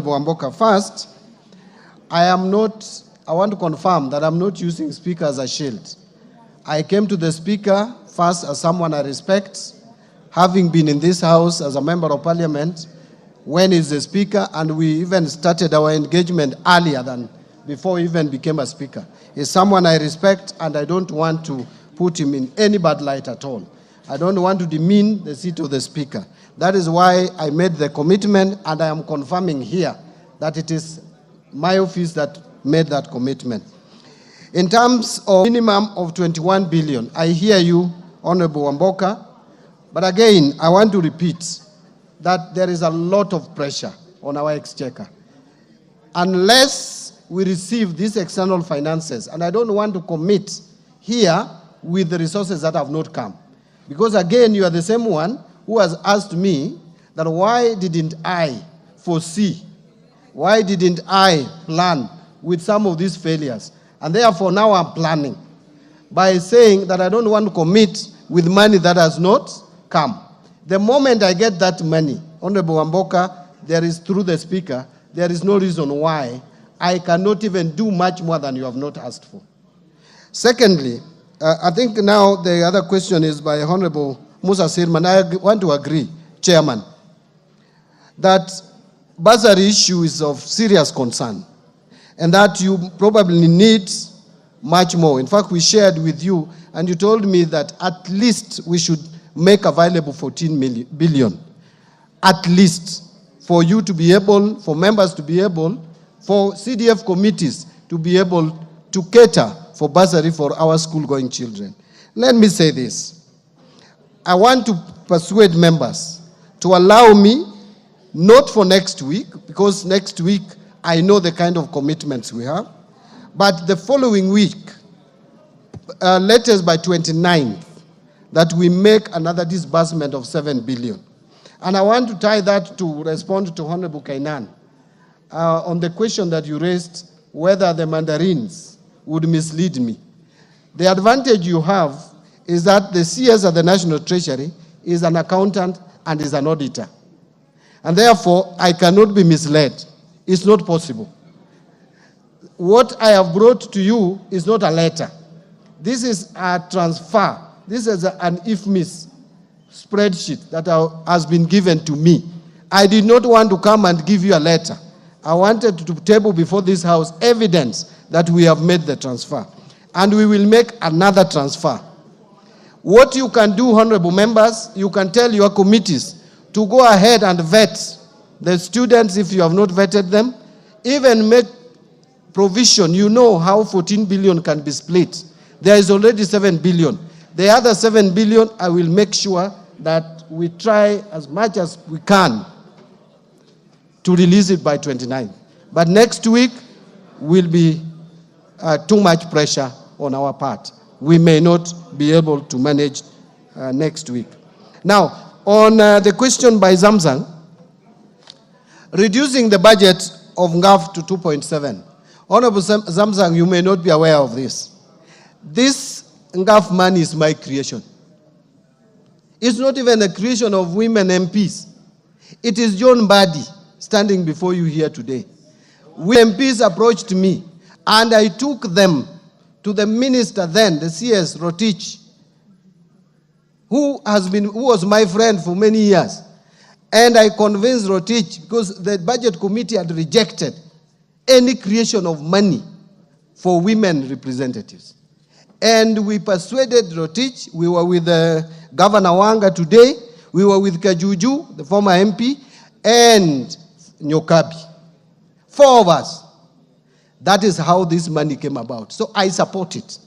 Mboka, first, I want to confirm that I'm not using speaker as a shield. I came to the speaker first as someone I respect, having been in this house as a member of parliament when he's the speaker, and we even started our engagement earlier than before he even became a speaker. He's someone I respect, and I don't want to put him in any bad light at all. I don't want to demean the seat of the speaker. That is why I made the commitment, and I am confirming here that it is my office that made that commitment. In terms of minimum of 21 billion, I hear you, Honorable Mboka, but again, I want to repeat that there is a lot of pressure on our exchequer. Unless we receive these external finances, and I don't want to commit here with the resources that have not come. Because again, you are the same one who has asked me that why didn't I foresee, why didn't I plan with some of these failures? And therefore now I'm planning by saying that I don't want to commit with money that has not come. The moment I get that money, Honorable Mboka, there is through the speaker, there is no reason why I cannot even do much more than you have not asked for. Secondly, I think now the other question is by Honorable Musa Sirman. I want to agree, Chairman, that bursary issue is of serious concern and that you probably need much more. In fact, we shared with you and you told me that at least we should make available 14 billion, at least, for you to be able, for members to be able, for CDF committees to be able to cater for bursary for our school-going children. Let me say this. I want to persuade members to allow me, not for next week, because next week I know the kind of commitments we have, but the following week, latest by 29th, that we make another disbursement of 7 billion. And I want to tie that to respond to Honorable Kainan on the question that you raised, whether the mandarins would mislead me. The advantage you have is that the CS at the National Treasury is an accountant and is an auditor. And therefore, I cannot be misled. It's not possible. What I have brought to you is not a letter. This is a transfer. This is an IFMIS spreadsheet that has been given to me. I did not want to come and give you a letter. I wanted to table before this House evidence that we have made the transfer. And we will make another transfer. What you can do, honorable members, you can tell your committees to go ahead and vet the students if you have not vetted them, even make provision. You know how 14 billion can be split. There is already 7 billion. The other 7 billion, I will make sure that we try as much as we can to release it by 29. But next week will be too much pressure on our part. We may not be able to manage next week. Now, on the question by Zamzang, reducing the budget of NGAF to 2.7. Honorable Zamzang, you may not be aware of this. This NGAF money is my creation. It's not even a creation of women MPs. It is John Mbadi standing before you here today. We MPs approached me and I took them to the minister then, the CS Rotich, who was my friend for many years. And I convinced Rotich, because the budget committee had rejected any creation of money for women representatives. And we persuaded Rotich. We were with Governor Wanga today. We were with Kajuju, the former MP, and Nyokabi. 4 of us. That is how this money came about. So I support it.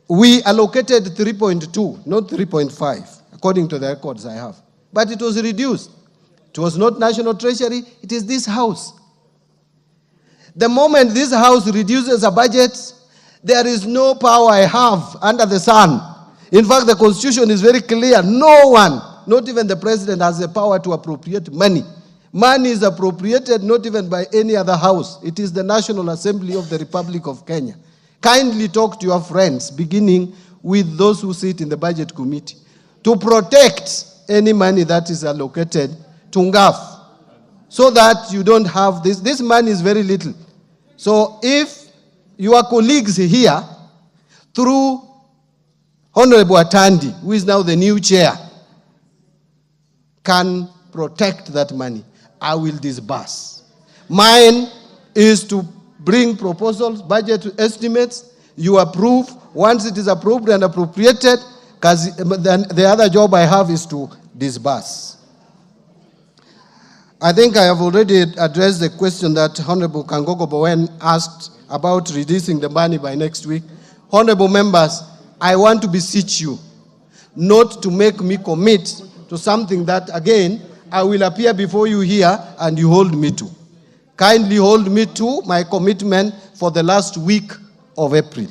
We allocated 3.2, not 3.5, according to the records I have. But it was reduced. It was not National Treasury, it is this House. The moment this House reduces a budget, there is no power I have under the sun. In fact, the Constitution is very clear. No one, not even the President, has the power to appropriate money. Money is appropriated not even by any other house. It is the National Assembly of the Republic of Kenya. Kindly talk to your friends, beginning with those who sit in the budget committee, to protect any money that is allocated to NGAF. so that you don't have this. This money is very little. So if your colleagues here, through Honorable Atandi, who is now the new chair, can protect that money, I will disburse. Mine is to bring proposals, budget estimates, you approve. Once it is approved and appropriated, then the other job I have is to disburse. I think I have already addressed the question that Honorable Kangogo Bowen asked about releasing the money by next week. Honorable members, I want to beseech you not to make me commit to something that, again, I will appear before you here and you hold me to. Kindly hold me to my commitment for the last week of April.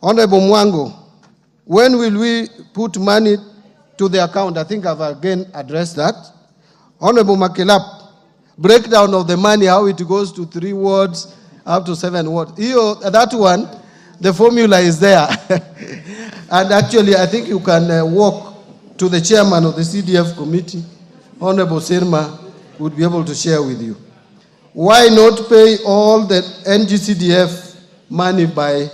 Honorable Mwango, when will we put money to the account? I think I've again addressed that. Honorable Makelap, breakdown of the money, how it goes to 3 wards, up to 7 wards. That one, the formula is there. And actually, I think you can walk to the chairman of the CDF committee, Honorable Sirma, would be able to share with you. Why not pay all the NG-CDF money by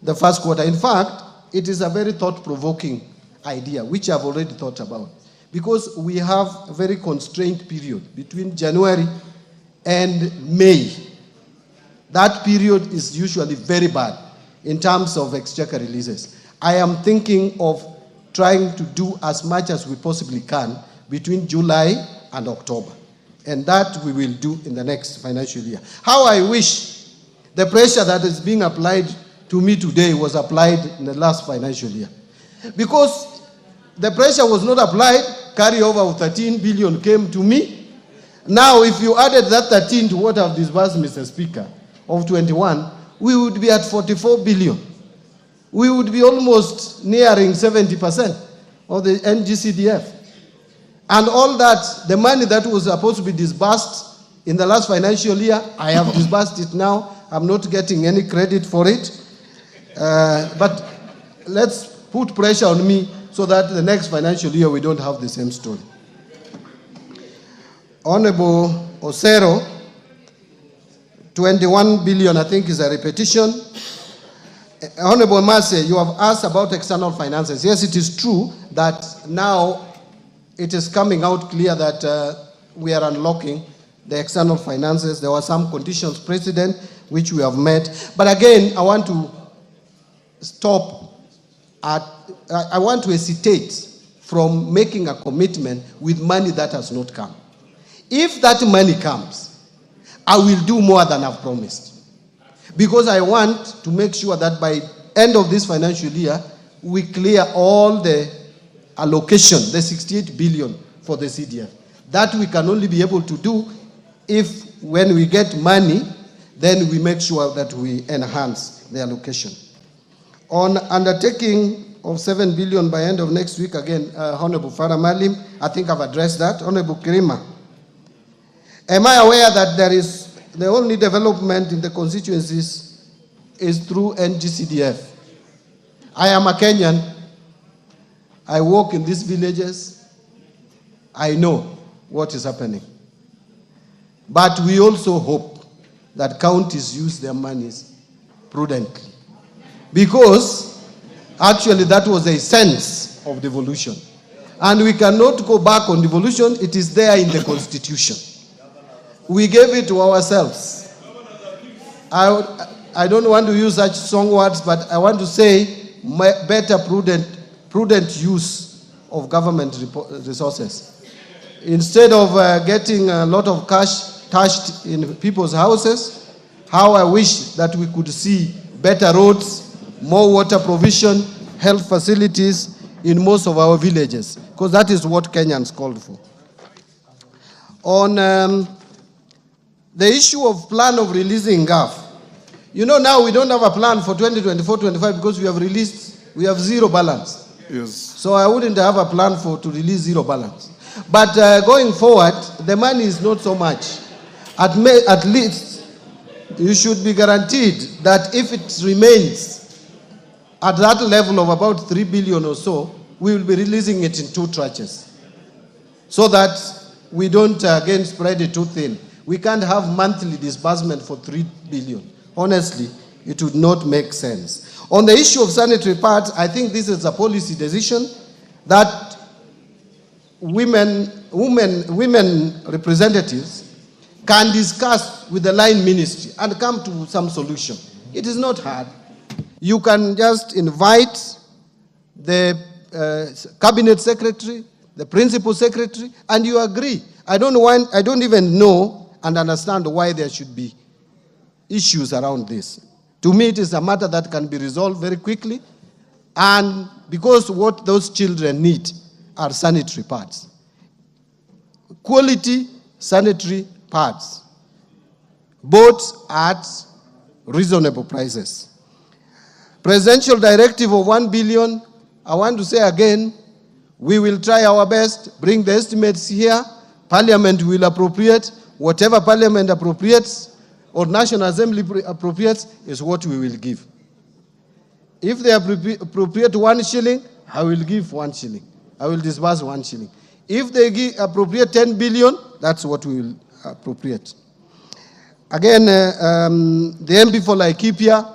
the first quarter? In fact, it is a very thought-provoking idea, which I've already thought about. Because we have a very constrained period between January and May. That period is usually very bad in terms of exchequer releases. I am thinking of trying to do as much as we possibly can between July and October. And that we will do in the next financial year. How I wish the pressure that is being applied to me today was applied in the last financial year. Because the pressure was not applied, carryover of 13 billion came to me. Now, if you added that 13 to what I've disbursed, Mr. Speaker, of 21, we would be at 44 billion. We would be almost nearing 70% of the NG-CDF. And all that, the money that was supposed to be disbursed in the last financial year, I have disbursed it now. I'm not getting any credit for it. But let's put pressure on me so that the next financial year we don't have the same story. Honorable Osero, 21 billion, I think, is a repetition. Honorable Mase, you have asked about external finances. Yes, it is true that now it is coming out clear that we are unlocking the external finances. There were some conditions precedent which we have met. But again, I want to stop at, I want to hesitate from making a commitment with money that has not come. If that money comes, I will do more than I've promised. Because I want to make sure that by end of this financial year, we clear all the allocation, the 68 billion for the CDF. That we can only be able to do if, when we get money, then we make sure that we enhance the allocation. On undertaking of 7 billion by end of next week, again, Honorable Farah Malim, I think I've addressed that. Honorable Kirima, am I aware that there is the only development in the constituencies is through NG-CDF? I am a Kenyan. I work in these villages. I know what is happening. But we also hope that counties use their monies prudently. Because actually that was a sense of devolution. And we cannot go back on devolution. It is there in the Constitution. We gave it to ourselves. I don't want to use such strong words, but I want to say better prudent use of government resources. Instead of getting a lot of cash stashed in people's houses, how I wish that we could see better roads, more water provision, health facilities in most of our villages, because that is what Kenyans called for. On the issue of plan of releasing GAF, you know, now we don't have a plan for 2024-25 because we have zero balance. Yes. So I wouldn't have a plan to release zero balance. But going forward, the money is not so much. At least, you should be guaranteed that if it remains at that level of about 3 billion or so, we will be releasing it in 2 tranches. So that we don't again spread it too thin. We can't have monthly disbursement for 3 billion. Honestly, it would not make sense. On the issue of sanitary pads, I think this is a policy decision that women representatives can discuss with the line ministry and come to some solution. It is not hard. You can just invite the cabinet secretary, the principal secretary, and you agree. I don't even know and understand why there should be issues around this. To me, it is a matter that can be resolved very quickly, and because what those children need are sanitary pads. Quality sanitary pads, both at reasonable prices. Presidential directive of 1 billion, I want to say again, we will try our best, bring the estimates here, Parliament will appropriate, whatever Parliament appropriates or National Assembly appropriates is what we will give. If they appropriate 1 shilling, I will give 1 shilling. I will disburse 1 shilling. If they appropriate 10 billion, that's what we will appropriate. Again, the MP for Laikipia,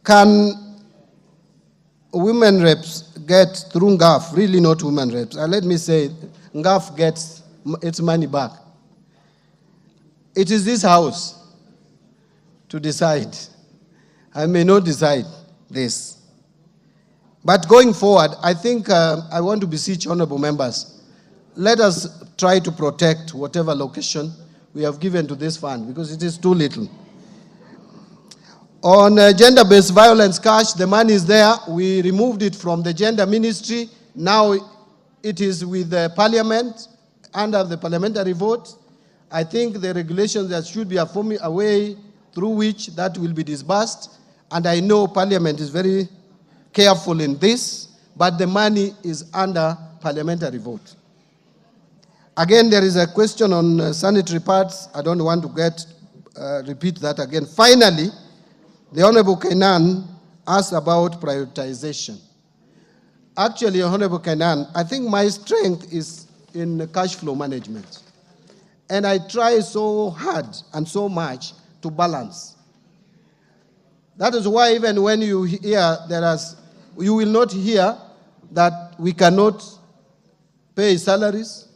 can women reps get through NGAF, really not women reps? Let me say, NGAF gets its money back. It is this house to decide. I may not decide this. But going forward, I think I want to beseech honorable members, let us try to protect whatever location we have given to this fund because it is too little. On gender-based violence cash, the money is there. We removed it from the gender ministry. Now it is with the parliament under the parliamentary vote. I think the regulations that should be a way through which that will be disbursed. And I know parliament is very careful in this, but the money is under parliamentary vote. Again, there is a question on sanitary pads. I don't want to repeat that again. Finally, the Honorable Kenan asked about prioritization. Actually, Honorable Kenan, I think my strength is in cash flow management. And I try so hard and so much to balance. That is why even when you hear you will not hear that we cannot pay salaries.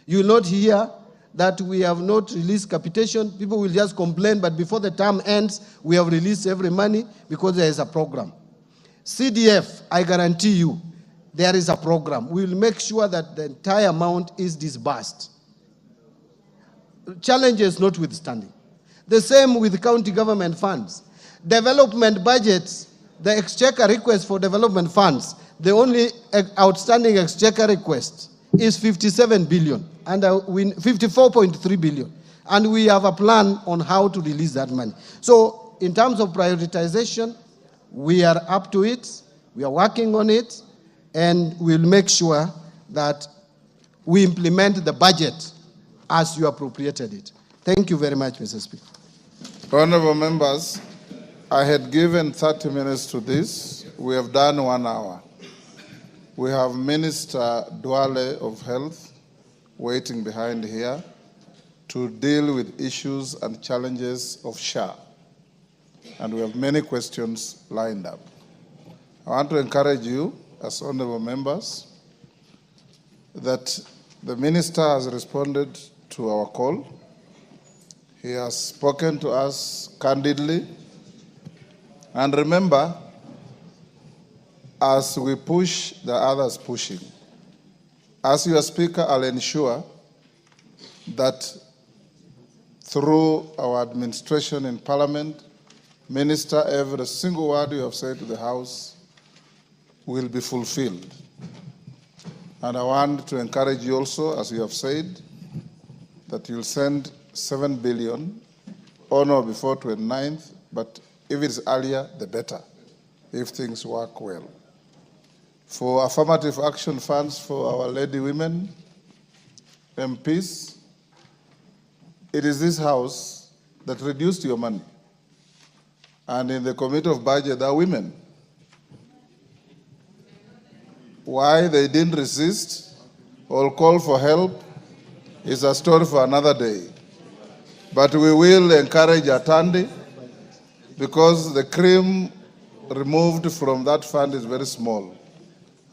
You will not hear that we have not released capitation. People will just complain, but before the term ends, we have released every money because there is a program. CDF, I guarantee you, there is a program. We will make sure that the entire amount is disbursed. Challenges notwithstanding. The same with county government funds. Development budgets, the exchequer request for development funds, the only outstanding exchequer request is 57 billion. And 54.3 billion. And we have a plan on how to release that money. So in terms of prioritization, we are up to it, we are working on it, and we'll make sure that we implement the budget as you appropriated it. Thank you very much, Mr. Speaker. Honorable members, I had given 30 minutes to this. We have done 1 hour. We have Minister Duale of Health waiting behind here to deal with issues and challenges of SHA. And we have many questions lined up. I want to encourage you, as honorable members, that the minister has responded to our call. He has spoken to us candidly. And remember, as we push, the others pushing. As your speaker, I'll ensure that through our administration in Parliament, Minister, every single word you have said to the House will be fulfilled. And I want to encourage you also, as you have said, that you'll send 7 billion on or before 29th, but if it's earlier, the better, if things work well. For affirmative action funds for our lady women, MPs, it is this House that reduced your money. And in the Committee of Budget, there are women. Why they didn't resist or call for help is a story for another day. But we will encourage Atandi, because the cream removed from that fund is very small.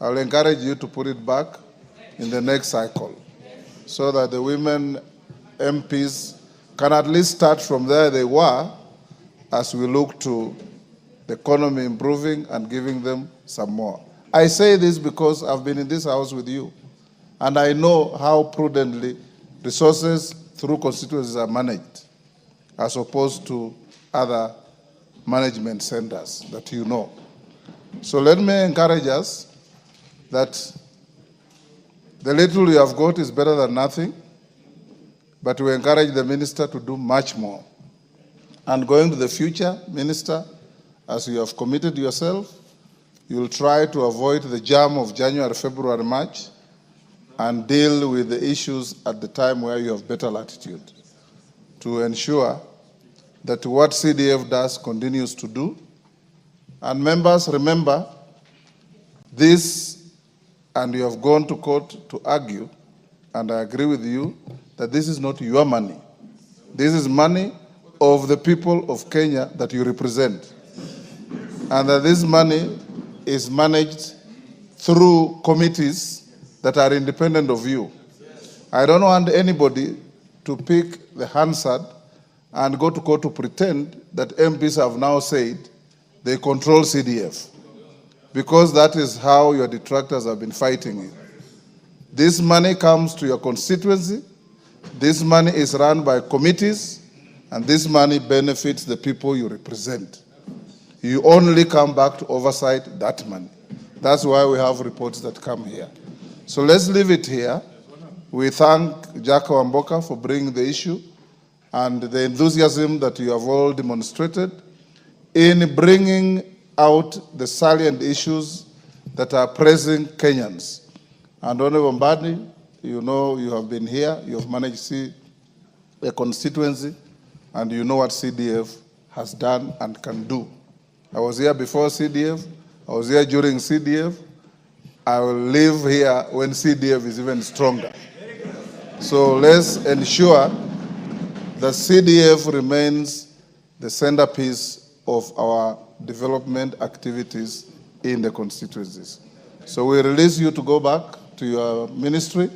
I'll encourage you to put it back in the next cycle so that the women MPs can at least start from there they were as we look to the economy improving and giving them some more. I say this because I've been in this house with you, and I know how prudently resources through constituencies are managed, as opposed to other management centers that you know. So let me encourage us that the little you have got is better than nothing, but we encourage the minister to do much more. And going to the future, Minister, as you have committed yourself, you will try to avoid the jam of January, February, March, and deal with the issues at the time where you have better latitude to ensure that what CDF does continues to do. And members, remember this, and you have gone to court to argue, and I agree with you, that this is not your money. This is money of the people of Kenya that you represent. And that this money is managed through committees that are independent of you. I don't want anybody to pick the Hansard and go to court to pretend that MPs have now said they control CDF, because that is how your detractors have been fighting it. This money comes to your constituency, this money is run by committees, and this money benefits the people you represent. You only come back to oversight that money. That's why we have reports that come here. So let's leave it here. We thank Jack Wamboka for bringing the issue and the enthusiasm that you have all demonstrated in bringing out the salient issues that are pressing Kenyans. And Honorable Mbadi, you know you have been here, you have managed to see a constituency, and you know what CDF has done and can do. I was here before CDF, I was here during CDF, I will live here when CDF is even stronger. So let's ensure that CDF remains the centerpiece of our development activities in the constituencies. So we release you to go back to your ministry,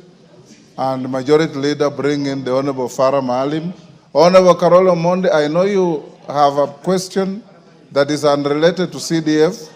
and Majority Leader bring in the Honorable Farah Maalim. Honorable Carolo Monde, I know you have a question that is unrelated to CDF,